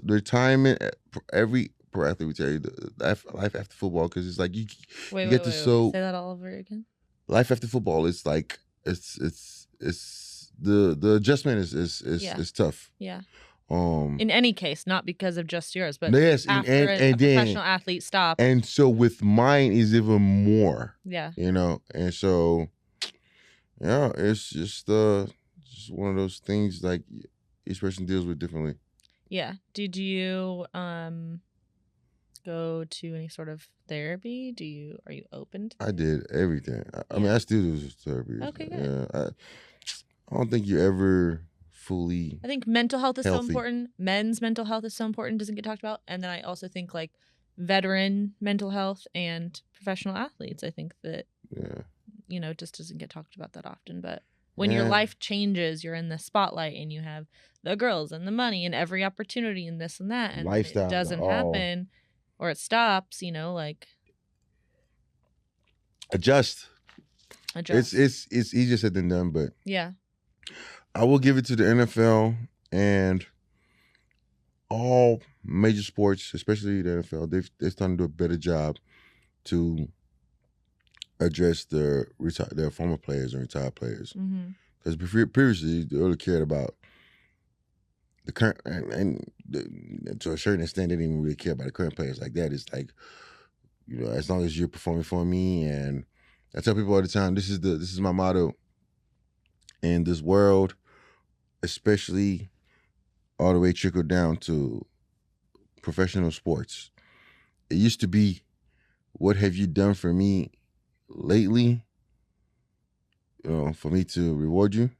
Retirement, every pro athlete would tell you life after football, because it's like you get to say that all over again. Life after football is like it's the adjustment is tough. Yeah. In In any case, not because of just yours, but yes, after and a professional athlete stop. And so with mine is even more. Yeah. And so yeah, it's just one of those things like each person deals with differently. Yeah. Did you go to any sort of therapy? Are you open to I did everything. I mean, I still do therapy. Okay, good. Yeah, I don't think you ever fully. I think mental health is healthy. so important. Men's mental health is so important. Doesn't get talked about. And then I also think like veteran mental health and professional athletes. I think that just doesn't get talked about that often. But when your life changes, you're in the spotlight and you have the girls and the money and every opportunity and this and that, and lifestyle, it doesn't happen or it stops. Like adjust. It's easier said than done, but yeah. I will give it to the NFL and all major sports, especially the NFL. They're starting to do a better job to address their former players and retired players. Because previously they only cared about the current, and to a certain extent they didn't even really care about the current players like that. It's like, as long as you're performing for me, and I tell people all the time, this is my motto in this world, especially all the way trickled down to professional sports. It used to be, what have you done for me lately, for me to reward you?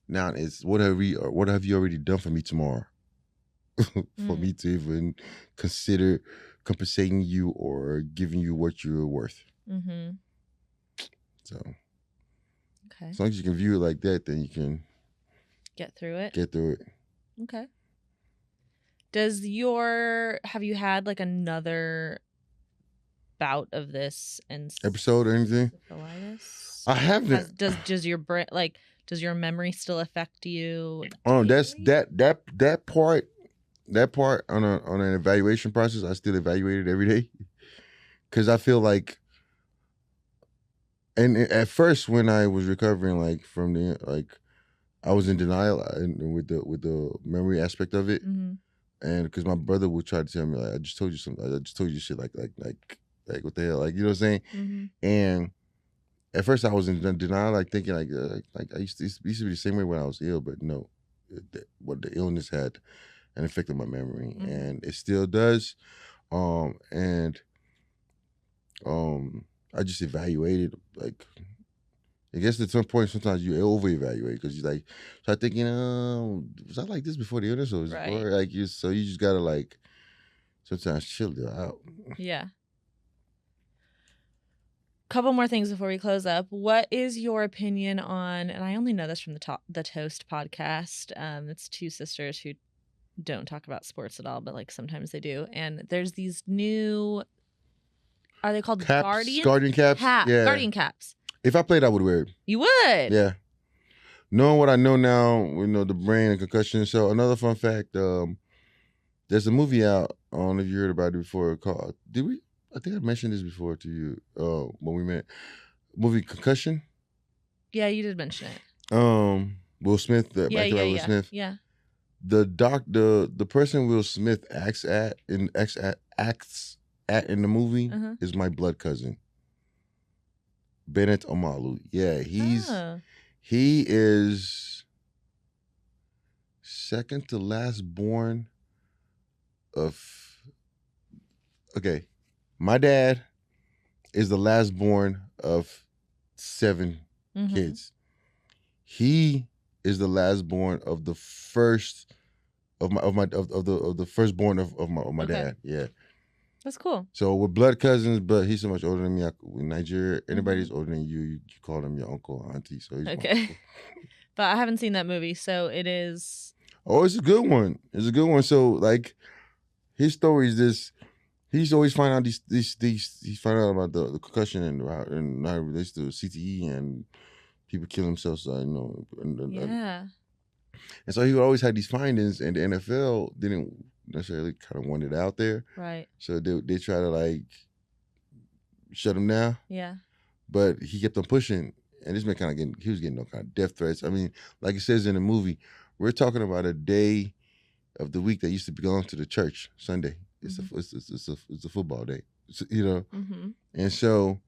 Now it's, what have you already done for me tomorrow for me to even consider compensating you or giving you what you're worth. So okay, as long as you can view it like that, then you can get through it. Okay. Have you had like another bout of this and episode or anything? Encephalitis? I haven't. Does your brain, like, does your memory still affect you? Oh, that's that part on an evaluation process. I still evaluate it every day, because I feel like, and at first when I was recovering, like from I was in denial with the memory aspect of it. And because my brother would try to tell me, like, I just told you something. I just told you shit like what the hell, like, you know what I'm saying? And at first I was in denial, like thinking like I used to be the same way when I was ill, but no, what the illness had an effect on my memory, and it still does. And I just evaluated, like, I guess at some point sometimes you over-evaluate, because you start thinking, was I like this before the illness, or was right. before, like, so you just gotta like sometimes chill it out. Yeah. Couple more things before we close up. What is your opinion on, and I only know this from the Toast podcast. It's two sisters who don't talk about sports at all, but like sometimes they do. And there's these new Are they called caps, guardian? guardian caps. Yeah. Guardian caps. If I played, I would wear it. You would? Yeah. Knowing what I know now, the brain and concussion. So another fun fact, there's a movie out. I don't know if you heard about it before. Called, did we? I think I mentioned this before to you when we met. Movie Concussion. Yeah, you did mention it. Will Smith, Will Smith. Yeah. The person Will Smith acts at in the movie is my blood cousin. Bennett Omalu. Yeah, he is second to last born of. Okay, my dad is the last born of 7 kids. He is the last born of the first of the firstborn of my dad. Yeah. That's cool. So we're blood cousins, but he's so much older than me. In Nigeria, anybody who's older than you, you call them your uncle or auntie. So he's okay. But I haven't seen that movie, so it is. Oh, it's a good one. It's a good one. So like, his story is this: he's always find out he find out about the concussion and how it relates to CTE and people kill themselves. Yeah. And so he would always have these findings, and the NFL didn't necessarily kind of want it out there. Right. So they try to like shut him down. Yeah. But he kept on pushing, and this man he was getting no kind of death threats. I mean, like it says in the movie, we're talking about a day of the week that used to belong to the church, Sunday. It's a football day, And so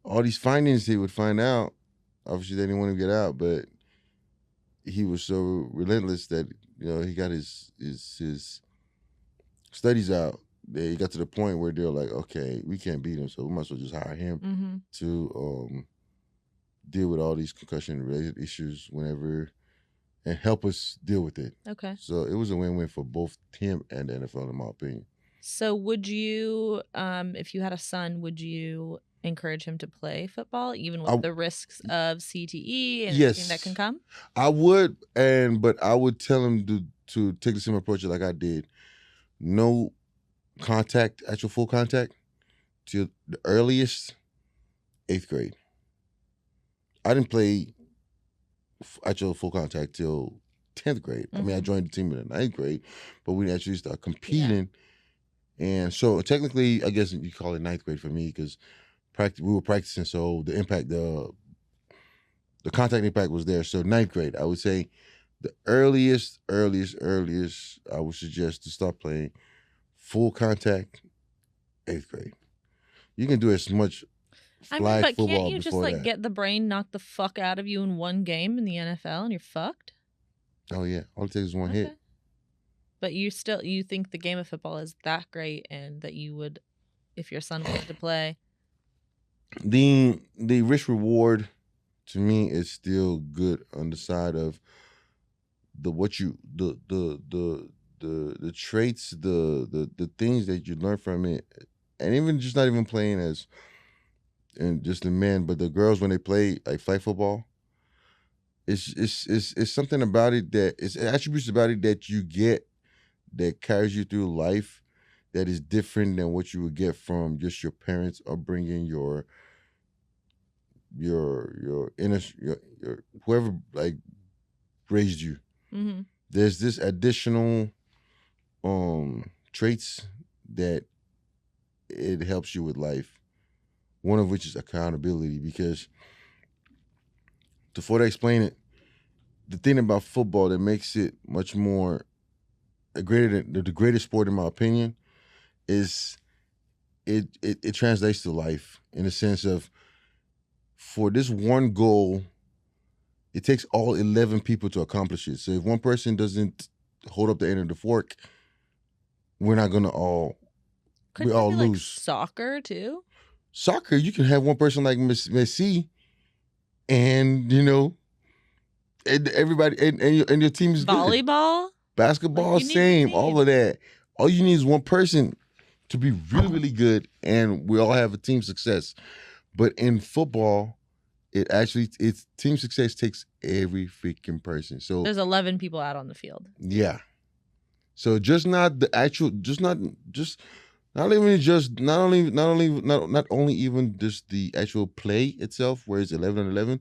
all these findings he would find out, obviously they didn't want him to get out, but he was so relentless that he got his studies out. They got to the point where they're like, okay, we can't beat him, so we might as well just hire him to deal with all these concussion-related issues whenever, and help us deal with it. Okay. So it was a win-win for both him and the NFL, in my opinion. So would you, if you had a son, would you encourage him to play football, even with the risks of CTE and everything that can come? I would, but I would tell him to take the same approach like I did. No contact, actual full contact, till the earliest 8th grade. I didn't play actual full contact till 10th grade. I mean, I joined the team in the 9th grade, but we actually started competing. Yeah. And so technically, I guess you call it 9th grade for me because we were practicing, so the impact, the contact impact was there. So 9th grade, I would say the earliest I would suggest to start playing full contact, 8th grade. You can do as much flag football before that. Can't you just get the brain knocked the fuck out of you in one game in the NFL and you're fucked? Oh yeah, all it takes is one hit. But you think the game of football is that great, and that you would, if your son wanted to play. The risk reward to me is still good on the side of the traits, the things that you learn from it, and even just not even playing as and just the men, but the girls when they play like flag football, it's something about it that it's attributes about it that you get that carries you through life that is different than what you would get from just your parents upbringing, your inner your whoever like raised you. Mm-hmm. There's this additional traits that it helps you with life. One of which is accountability, because to further explain it, the thing about football that makes it much more the greatest sport in my opinion is it translates to life in the sense of, for this one goal, it takes all 11 people to accomplish it. So if one person doesn't hold up the end of the fork, we're not gonna we all lose. Like soccer too? Soccer, you can have one person like Messi, and and everybody and your team is volleyball, good. Basketball, same, all of that. All you need is one person to be really, really good, and we all have a team success. But in football, it's team success takes every freaking person. So there's 11 people out on the field. Yeah. So not Not only even just the actual play itself, where it's 11-on-11,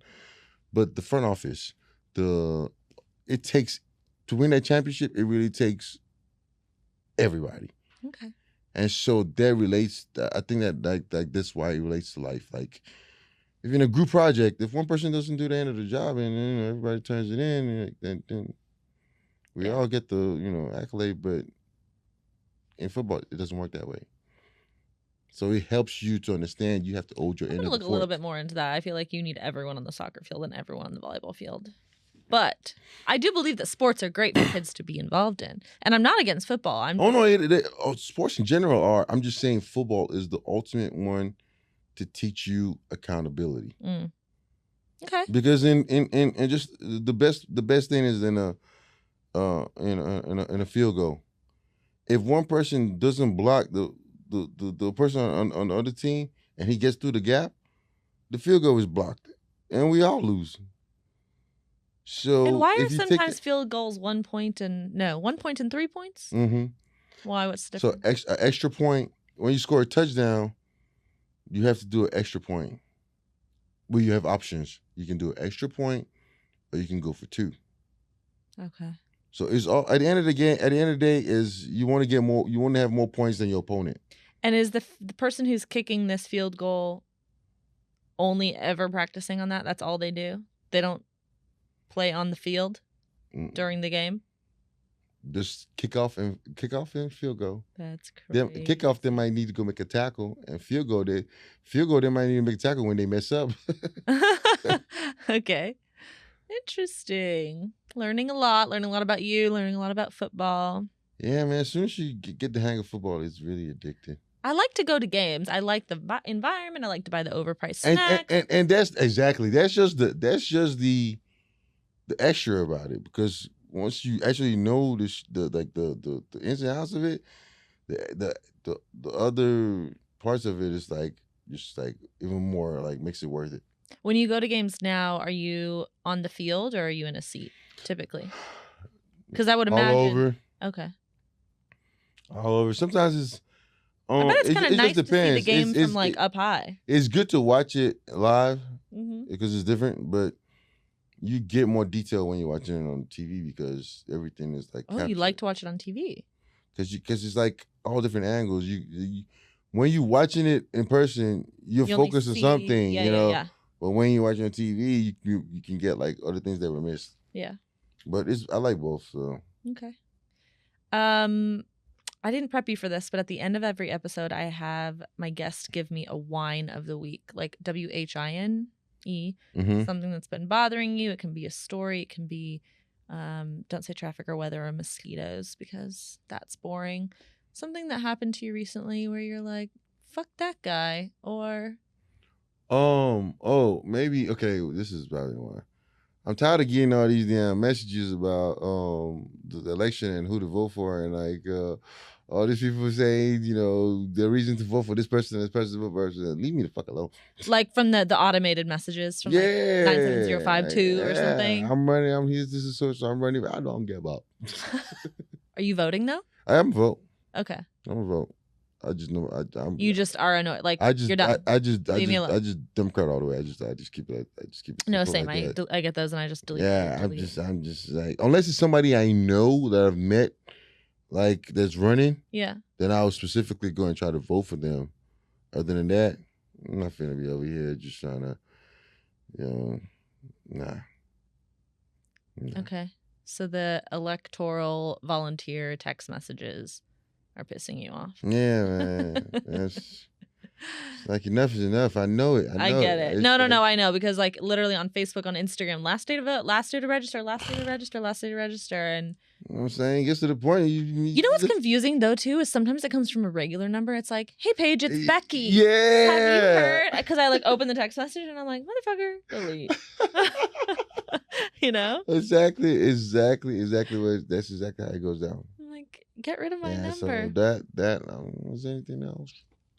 but the front office. It takes to win that championship. It really takes everybody. Okay. And so that relates. I think that like that's why it relates to life. Like if in a group project, if one person doesn't do the end of the job and everybody turns it in, then we all get the accolade. But in football, it doesn't work that way. So it helps you to understand you have to hold your I'm end gonna of the look a little fork. bit more into that. I feel like you need everyone on the soccer field and everyone on the volleyball field. But I do believe that sports are great for kids to be involved in. And I'm not against football. Sports in general are. I'm just saying football is the ultimate one to teach you accountability. Okay. Because in just the best thing is in a field goal. If one person doesn't block the person on the other team and he gets through the gap, the field goal is blocked, and we all lose. So and why if are you sometimes field goals 1 point and 1 point and 3 points? Mm-hmm. Why? What's the So difference? an extra point when you score a touchdown, you have to do an extra point. Well, you have options. You can do an extra point, or you can go for 2. Okay. So it's all at the end of the game. At the end of the day, is you want to get more. You want to have more points than your opponent. And is the person who's kicking this field goal only ever practicing on that? That's all they do? They don't play on the field during the game? Just kickoff and field goal. That's crazy. Kickoff, they might need to go make a tackle, and field goal, they might need to make a tackle when they mess up. Okay. Interesting. Learning a lot about you, learning a lot about football. Yeah, man. As soon as you get the hang of football, it's really addicting. I like to go to games. I like the environment. I like to buy the overpriced snacks. And that's just the extra about it, because once you actually know the ins and outs of it, the other parts of it is just even more makes it worth it. When you go to games now, are you on the field or are you in a seat typically? Because I would imagine all over. Okay. All over. Sometimes it's. I bet it's kind of nice just to see the depends. game from up high. It's good to watch it live Mm-hmm. because it's different, but you get more detail when you're watching it on TV because everything is you like to watch it on TV? Because it's all different angles. You when you're watching it in person, you're focused on something, Yeah. But when you're watching on TV, you can get other things that were missed. Yeah. But I like both. So okay. I didn't prep you for this, but at the end of every episode, I have my guest give me a wine of the week, like WHINE, something that's been bothering you. It can be a story. It can be, don't say traffic or weather or mosquitoes because that's boring. Something that happened to you recently where you're like, fuck that guy, or... maybe, okay, this is probably one. I'm tired of getting all these damn messages about the election and who to vote for, and all these people saying, the reason to vote for this person, this person. Leave me the fuck alone. Like from the automated messages from 97052 or something. I'm running. I'm here. This is so I'm running. I don't give up. Are you voting though? I am a vote. Okay. I'm a vote. I just know. You just are annoyed. You're done. I just Democrat all the way. I just keep it. No, same. I get those and I just delete. Yeah, I'm just unless it's somebody I know that I've met, that's running. Yeah. Then I will specifically go and try to vote for them. Other than that, I'm not finna be over here just trying to, nah. Okay. So the electoral volunteer text messages are pissing you off. Yeah, man. It's enough is enough. I know it. I get it. No, I know because literally on Facebook, on Instagram, last day to vote, last day to register, last day to register, last day to register, and you know what I'm saying, it gets to the point. You know what's confusing though too is sometimes it comes from a regular number. It's like, hey Paige, it's Becky. Yeah. Have you heard? Because I open the text message and I'm like, motherfucker, delete. Exactly what. That's exactly how it goes down. I'm like, get rid of my number. So that was anything else.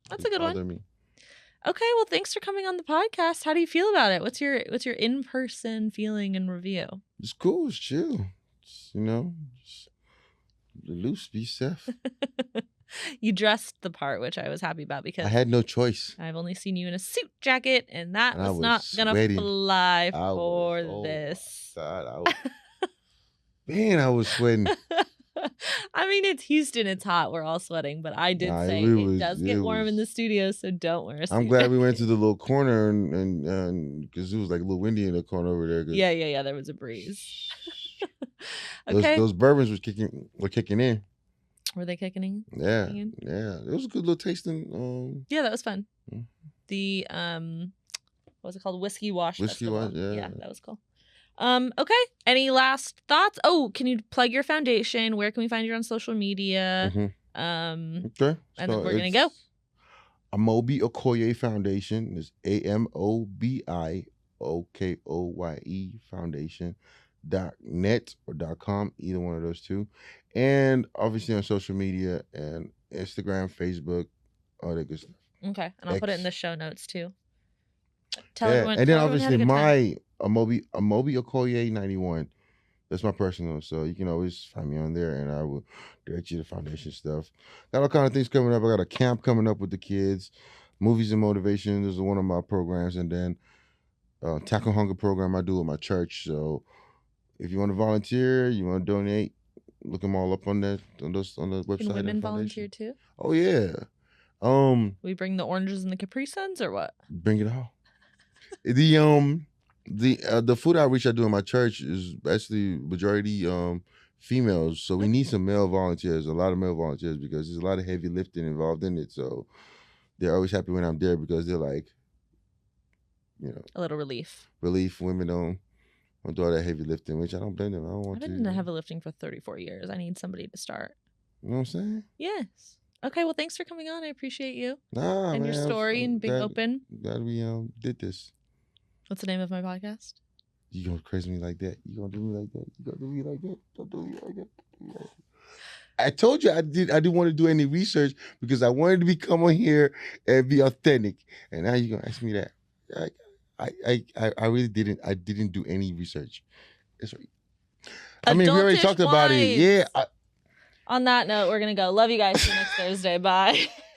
That's a good one. Me. Okay, well, thanks for coming on the podcast. How do you feel about it? What's your in-person feeling and review? It's cool. It's chill. Just loose, be safe. You dressed the part, which I was happy about I because had no choice. I've only seen you in a suit jacket, and that And I was was not gonna sweating. fly I for was, oh this. my God. Man, I was sweating. I mean, it's Houston, it's hot, we're all sweating, but I did Nah, say it does get warm in the studio, so don't wear a suit. I'm glad we went to the little corner and because it was like a little windy in the corner over there. Yeah, there was a breeze. Okay. Those bourbons were kicking in. Were they kicking in? Yeah. It was a good little tasting. Yeah, that was fun. Mhm. The what was it called? Whiskey Wash. Whiskey Wash, Yeah, that was cool. Okay. Any last thoughts? Oh, can you plug your foundation? Where can we find you on social media? Okay. And then we're gonna go. Amobi Okoye Foundation is AMOBI OKOYE Foundation.net or .com, either one of those two. And obviously on social media and Instagram, Facebook, all that good stuff. Okay. And I'll put it in the show notes too. Tell everyone. And then obviously my Amobi Okoye 91. That's my personal, so you can always find me on there, and I will direct you to foundation stuff. Got all kind of things coming up. I got a camp coming up with the kids, movies and motivation. This is one of my programs, and then tackle hunger program I do with my church. So if you want to volunteer, you want to donate, look them all up on the website. Can women volunteer too? Oh yeah. We bring the oranges and the Capri Suns, or what? Bring it all. The food outreach I do in my church is actually majority females, so we need some male volunteers, a lot of male volunteers, because there's a lot of heavy lifting involved in it. So they're always happy when I'm there because they're like, a little relief. Women don't do all that heavy lifting, which I don't blame them. I don't want to. I've been in heavy lifting for 34 years. I need somebody to start. You know what I'm saying? Yes. Okay. Well, thanks for coming on. I appreciate you. And your story and being open. Glad we did this. What's the name of my podcast? You gonna crazy me like that? You gonna do me like that? You gonna do me like that? Don't do me like that. I told you I didn't want to do any research because I wanted to come on here and be authentic. And now you're gonna ask me that. I really didn't. I didn't do any research. That's right. I mean, we already talked about it. Yeah. On that note, we're gonna go. Love you guys. See you next Thursday. Bye.